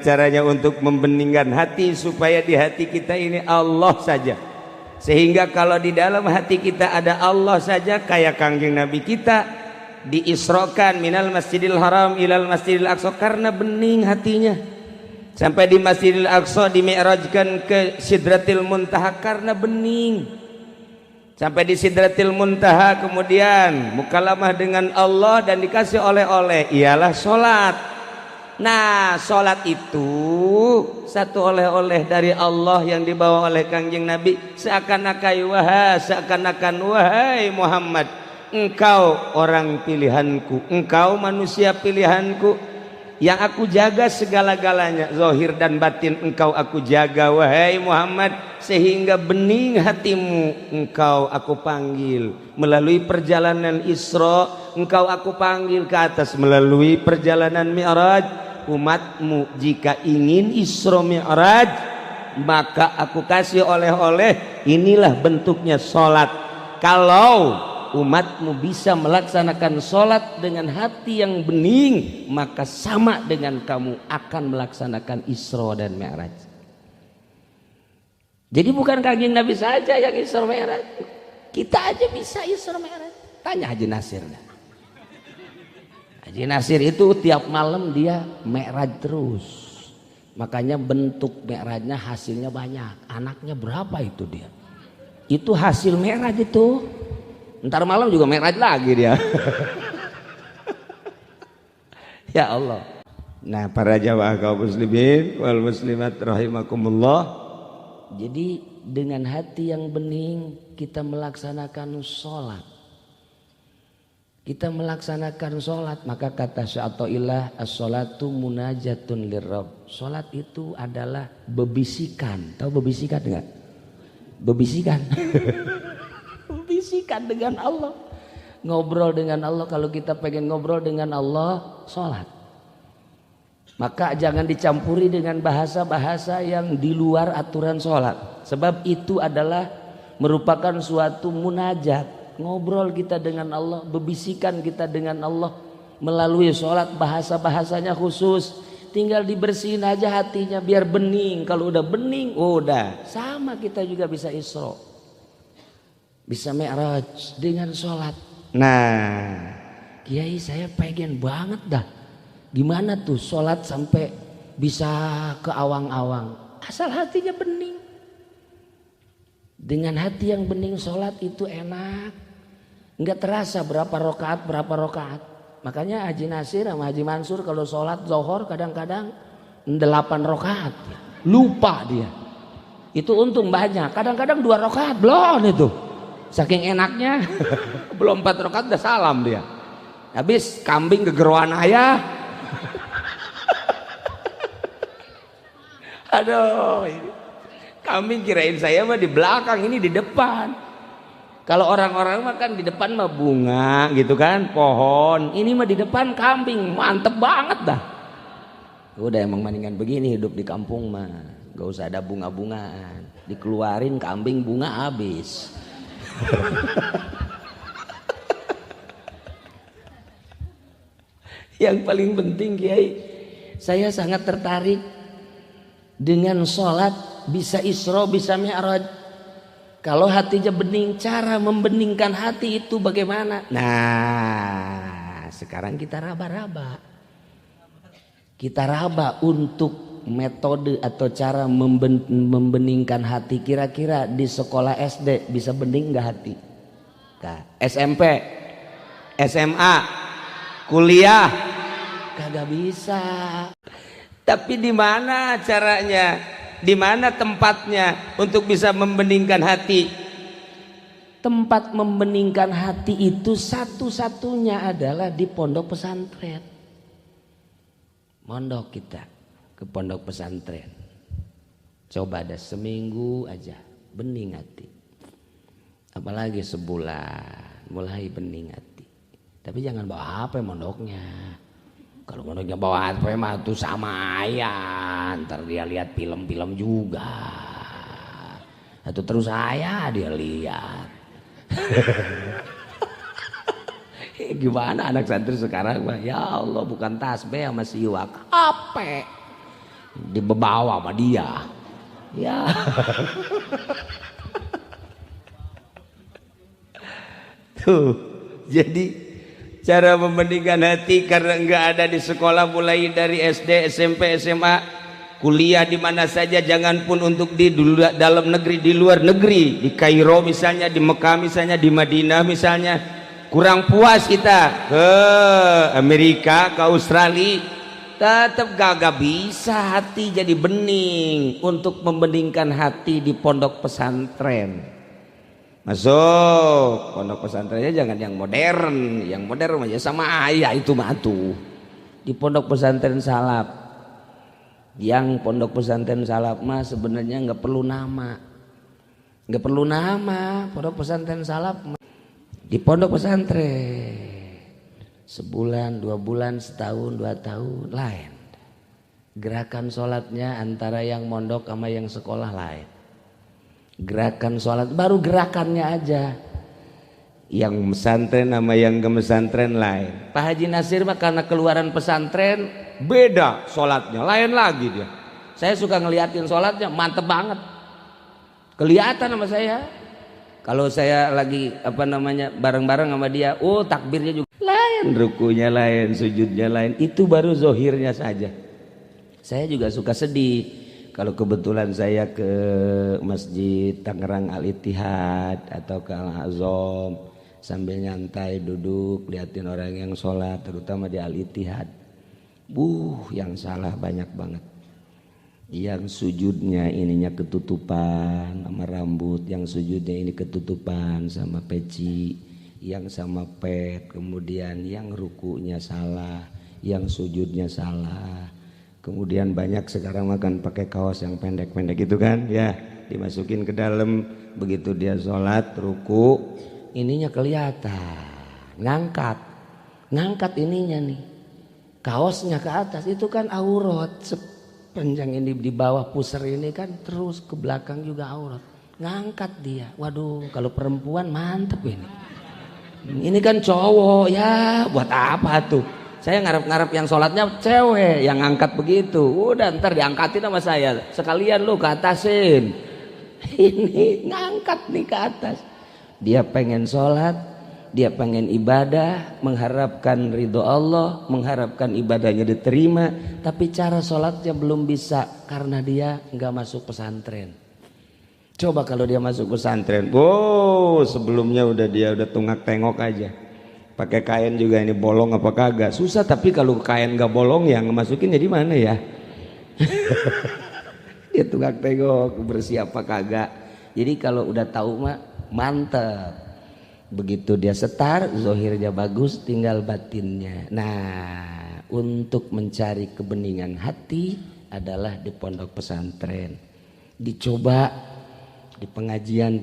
Caranya untuk membeningkan hati supaya di hati kita ini Allah saja, sehingga kalau di dalam hati kita ada Allah saja, kayak kangjeng Nabi kita diisrokan minal masjidil haram ilal masjidil aqsa karena bening hatinya, sampai di masjidil aqsa dimi'rajkan ke sidratil muntaha karena bening, sampai di sidratil muntaha kemudian mukalamah dengan Allah dan dikasih oleh-oleh ialah sholat. Nah, sholat itu satu oleh-oleh dari Allah yang dibawa oleh kangjeng Nabi, seakan-akan wahai Muhammad, engkau orang pilihanku, engkau manusia pilihanku yang aku jaga segala-galanya, zahir dan batin engkau aku jaga wahai Muhammad, sehingga bening hatimu engkau aku panggil melalui perjalanan Isra, engkau aku panggil ke atas melalui perjalanan Mi'raj. Umatmu jika ingin Isra Mi'raj maka aku kasih oleh-oleh, inilah bentuknya sholat. Kalau umatmu bisa melaksanakan sholat dengan hati yang bening, maka sama dengan kamu akan melaksanakan Isra dan Mi'raj. Jadi bukan kangjeng Nabi saja yang Isra Mi'raj, kita aja bisa Isra Mi'raj. Tanya Haji Nasir. Haji Nasir itu tiap malam dia Mi'raj terus, makanya bentuk Mi'rajnya hasilnya banyak. Anaknya berapa itu dia, itu hasil Mi'raj itu. Ntar malam juga Mi'raj lagi dia. Ya Allah. Nah, para jamaah kaum muslimin wal muslimat rahimakumullah, jadi dengan hati yang bening kita melaksanakan sholat. Kita melaksanakan sholat, maka kata Syaikhullah as-sholatu munajatun lirrabb. Sholat itu adalah bebisikan. Tahu bebisikan enggak? Bebisikan. Bebisikan dengan Allah. Ngobrol dengan Allah. Kalau kita pengen ngobrol dengan Allah, sholat. Maka jangan dicampuri dengan bahasa-bahasa yang di luar aturan sholat. Sebab itu adalah merupakan suatu munajat. Ngobrol kita dengan Allah, bebisikan kita dengan Allah melalui sholat, bahasa-bahasanya khusus. Tinggal dibersihin aja hatinya biar bening. Kalau udah bening, udah sama kita juga bisa Isra, bisa Mi'raj dengan sholat. Nah, Kiai saya pengen banget dah, gimana tuh sholat sampai bisa ke awang-awang, asal hatinya bening. Dengan hati yang bening sholat itu enak, nggak terasa berapa rokaat. Makanya Haji Nasir sama Haji Mansur kalau sholat zohor kadang-kadang 8 rokaat, lupa dia. Itu untung banyak, kadang-kadang 2 rokaat belum itu, saking enaknya. Belum 4 rokaat udah salam dia. Habis kambing kegeruan ayah. Aduh, kambing kirain saya mah di belakang, ini di depan. Kalau orang-orang mah kan di depan mah bunga gitu kan, pohon. Ini mah di depan kambing, mantep banget dah. Udah emang mendingan begini hidup di kampung mah, gak usah ada bunga-bungaan. Dikeluarin kambing bunga habis. Yang paling penting Kiai, saya sangat tertarik dengan sholat bisa Isra bisa Mi'raj. Kalau hatinya bening, cara membeningkan hati itu bagaimana? Nah, sekarang kita raba-raba. Kita raba untuk metode atau cara membeningkan hati. Kira-kira di sekolah SD bisa bening nggak hati? Nah, SMP, SMA, kuliah, kagak bisa. Tapi di mana caranya? Di mana tempatnya untuk bisa membeningkan hati? Tempat membeningkan hati itu satu-satunya adalah di pondok pesantren. Mondok kita ke pondok pesantren, coba ada seminggu aja bening hati, apalagi sebulan mulai bening hati. Tapi jangan bawa HP mondoknya. Kalau mondoknya bawa HP mah tuh sama ayah, ntar dia lihat film-film juga. Atau terus saya dia lihat. Gimana anak santri sekarang mah? Ya Allah, bukan tasbih sama siwak, HP. dibawa sama dia. Ya. Tuh, jadi cara membeningkan hati karena enggak ada di sekolah mulai dari SD, SMP, SMA, kuliah di mana saja, jangan pun untuk di dalam negeri, di luar negeri, di Kairo misalnya, di Mekah misalnya, di Madinah misalnya, kurang puas kita ke Amerika, ke Australia, tetap gak bisa hati jadi bening. Untuk membeningkan hati di pondok pesantren, masuk pondok pesantrennya jangan yang modern aja sama ayah itu matu. Di pondok pesantren salaf, yang pondok pesantren salaf mah sebenarnya nggak perlu nama pondok pesantren salaf di pondok pesantren sebulan, 2 bulan, setahun, 2 tahun lain. Gerakan sholatnya antara yang mondok sama yang sekolah lain. Gerakan sholat baru gerakannya aja, yang pesantren sama yang ke pesantren lain. Pak Haji Nasir mah karena keluaran pesantren beda sholatnya, lain lagi dia. Saya suka ngeliatin sholatnya mantep banget, kelihatan sama saya. Kalau saya lagi bareng-bareng sama dia, oh takbirnya juga lain, rukunya lain, sujudnya lain. Itu baru zohirnya saja. Saya juga suka sedih kalau kebetulan saya ke Masjid Tangerang Al-Ittihad atau ke Al-Azom sambil nyantai duduk liatin orang yang sholat, terutama di Al-Ittihad. Yang salah banyak banget. Yang sujudnya ininya ketutupan sama rambut, yang sujudnya ini ketutupan sama peci, yang sama pet, kemudian yang rukunya salah, yang sujudnya salah. Kemudian banyak sekarang makan pakai kaos yang pendek-pendek itu kan ya, dimasukin ke dalam, begitu dia sholat ruku ininya kelihatan, ngangkat ininya nih, kaosnya ke atas, itu kan aurat. Sepanjang ini di bawah pusar ini kan terus ke belakang juga aurat, ngangkat dia. Waduh, kalau perempuan mantep ini kan cowok ya, buat apa tuh? Saya ngarep-ngarep yang sholatnya cewek yang ngangkat begitu. Udah ntar diangkatin sama saya. Sekalian lu ke atasin. Ini ngangkat nih ke atas. Dia pengen sholat, dia pengen ibadah, mengharapkan ridho Allah, mengharapkan ibadahnya diterima. Tapi cara sholatnya belum bisa karena dia nggak masuk pesantren. Coba kalau dia masuk pesantren, sebelumnya dia udah tunggak tengok aja. Pakai kain juga ini bolong apa kagak susah, tapi kalau kain gak bolong ya ngemasukin jadi mana ya. Dia tunggak tengok bersih apa kagak. Jadi kalau udah tahu mah mantep. Begitu dia setar, zohirnya bagus, tinggal batinnya. Nah, untuk mencari kebeningan hati adalah di pondok pesantren. Dicoba di pengajian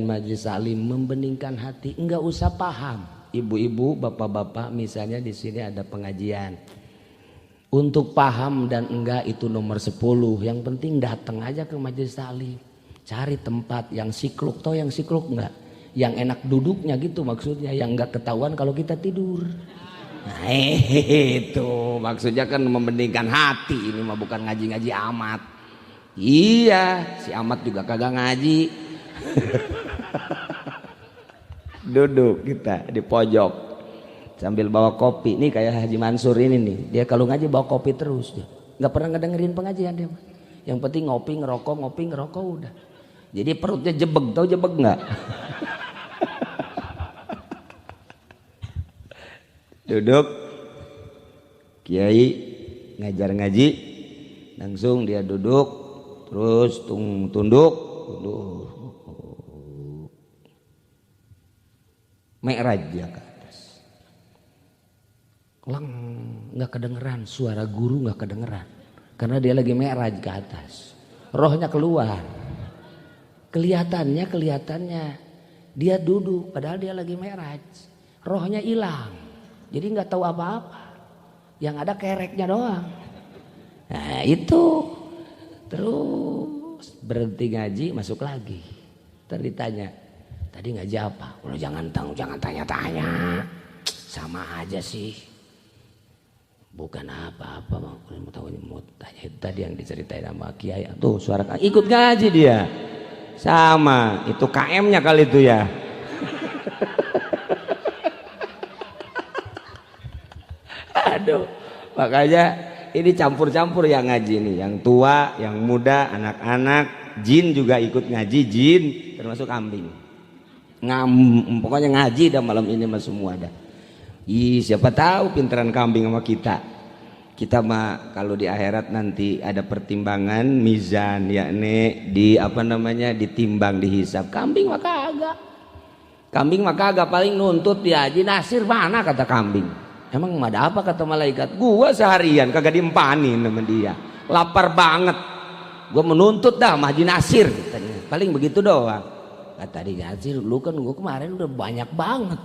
majelis salim membeningkan hati, enggak usah paham. Ibu-ibu, bapak-bapak misalnya di sini ada pengajian. Untuk paham dan enggak itu nomor 10. Yang penting datang aja ke majelis taklim. Cari tempat yang sikluk, tau yang sikluk enggak? Yang enak duduknya gitu maksudnya, yang enggak ketahuan kalau kita tidur. Nah itu maksudnya kan membeningkan hati, ini mah bukan ngaji-ngaji amat. Iya, si amat juga kagak ngaji. Duduk kita di pojok sambil bawa kopi. Nih kayak Haji Mansur ini nih, dia kalau ngaji bawa kopi terus, dia nggak pernah ngedengerin pengajian dia. Yang penting ngopi ngerokok udah. Jadi perutnya jebeg, tau jebeg nggak? Duduk, kiai ngajar ngaji, langsung dia duduk, terus tunduk. Mi'raj dia ke atas. Nggak kedengeran, suara guru nggak kedengeran. Karena dia lagi mi'raj ke atas. Rohnya keluar. Kelihatannya dia duduk padahal dia lagi mi'raj. Rohnya hilang. Jadi nggak tahu apa-apa. Yang ada kereknya doang. Nah itu. Terus berhenti ngaji, masuk lagi. Ditanya, tadi ngaji apa? Udah jangan tanya-tanya, sama aja sih. Bukan apa-apa bang, mau tahu mau tanya tadi yang diceritain sama Kiai. Tuh suara ikut ngaji dia. Sama, itu KM-nya kali itu ya. Aduh, makanya ini campur-campur yang ngaji nih, yang tua, yang muda, anak-anak, jin juga ikut ngaji, jin termasuk kambing. Pokoknya ngaji dah malam ini mah semua dah. Siapa tahu pinteran kambing sama kita. Kita mah kalau di akhirat nanti ada pertimbangan mizan, yakni di apa namanya ditimbang dihisab. Kambing mah kagak. Kambing mah kagak, paling nuntut dia Haji Nasir mana kata kambing. Emang ada apa kata malaikat? Gua seharian kagak diempanin sama dia. Lapar banget. Gua menuntut dah sama Haji Nasir katanya. Paling begitu doang. Kata Haji Nasir, lu kan gua kemarin udah banyak banget.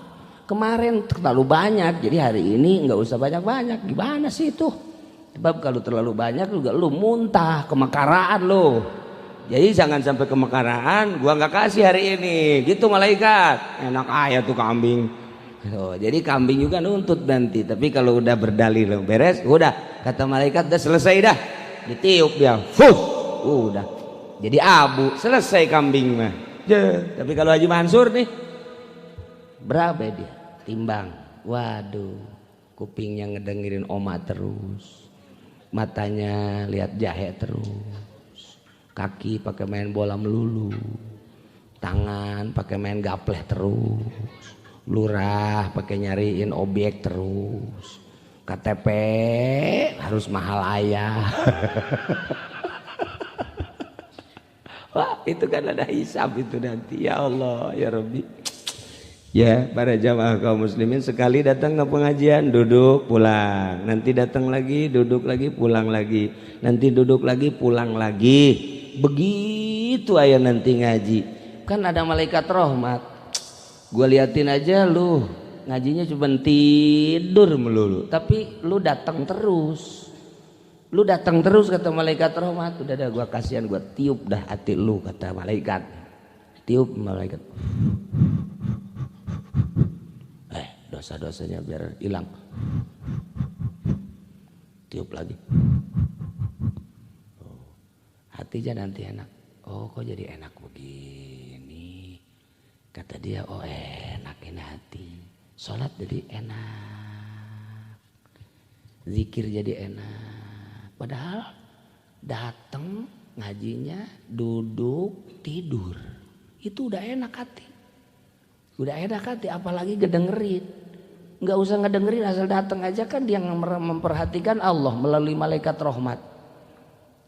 Kemarin terlalu banyak, jadi hari ini nggak usah banyak-banyak. Gimana sih itu? Sebab kalau terlalu banyak juga lu muntah, kemekaraan lu. Jadi jangan sampai kemekaraan, gua nggak kasih hari ini. Gitu malaikat. Enak aja tuh kambing. Jadi kambing juga nuntut nanti. Tapi kalau udah berdalil beres, udah kata malaikat udah selesai dah. Ditiup dia, udah. Jadi abu, selesai kambing mah. Tapi kalau Haji Mansur nih, berapa dia? Timbang, waduh, kupingnya ngedengerin oma terus, matanya lihat jahe terus, kaki pakai main bola melulu, tangan pakai main gapleh terus, lurah pakai nyariin objek terus, KTP harus mahal ayah. Wah itu kan ada hisab itu nanti, ya Allah ya Rabbi. Ya, para jamaah kaum muslimin, sekali datang ke pengajian duduk pulang, nanti datang lagi duduk lagi pulang lagi, nanti duduk lagi pulang lagi, begitu aja nanti ngaji. Kan ada malaikat rahmat, gue liatin aja lu ngajinya cuma tidur melulu, tapi lu datang terus, kata malaikat rahmat. Udah dah gue kasihan, gue tiup dah hati lu kata malaikat. Tiup malaikat, dosa-dosanya biar hilang. Tiup lagi, hatinya nanti enak. Oh kok jadi enak begini, kata dia. Oh enak ini hati, sholat jadi enak, zikir jadi enak. Padahal datang ngajinya duduk tidur itu udah enak hati, udah enak hati, apalagi ngedengerin. Nggak usah ngedengerin, asal datang aja kan dia memperhatikan Allah melalui malaikat rahmat.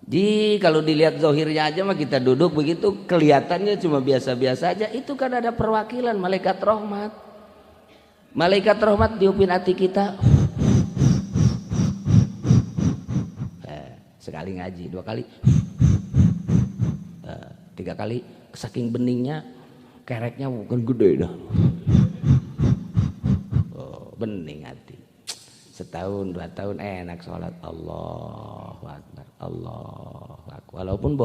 Jadi kalau dilihat zahirnya aja mah kita duduk begitu kelihatannya cuma biasa-biasa aja, itu kan ada perwakilan malaikat rahmat. Malaikat rahmat diupin hati kita. Sekali ngaji, 2 kali, 3 kali, saking beningnya kereknya bukan gede dah. Bening hati. Setahun 2 tahun enak sholat. Allahu Akbar, Allahu Akbar. Walaupun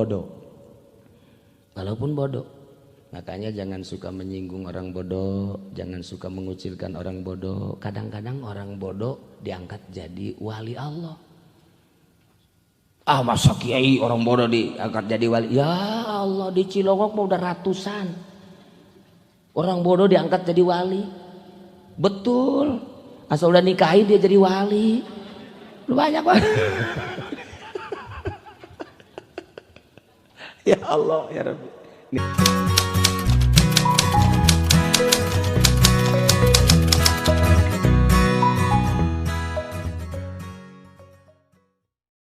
bodoh. Makanya jangan suka menyinggung orang bodoh, jangan suka mengucilkan orang bodoh. Kadang-kadang orang bodoh diangkat jadi wali Allah. Masa kiai orang bodoh diangkat jadi wali? Ya Allah, di Cilongok mau udah ratusan orang bodoh diangkat jadi wali. Betul, asal udah nikahin dia jadi wali. Lu banyak banget. Ya Allah ya Rabbi.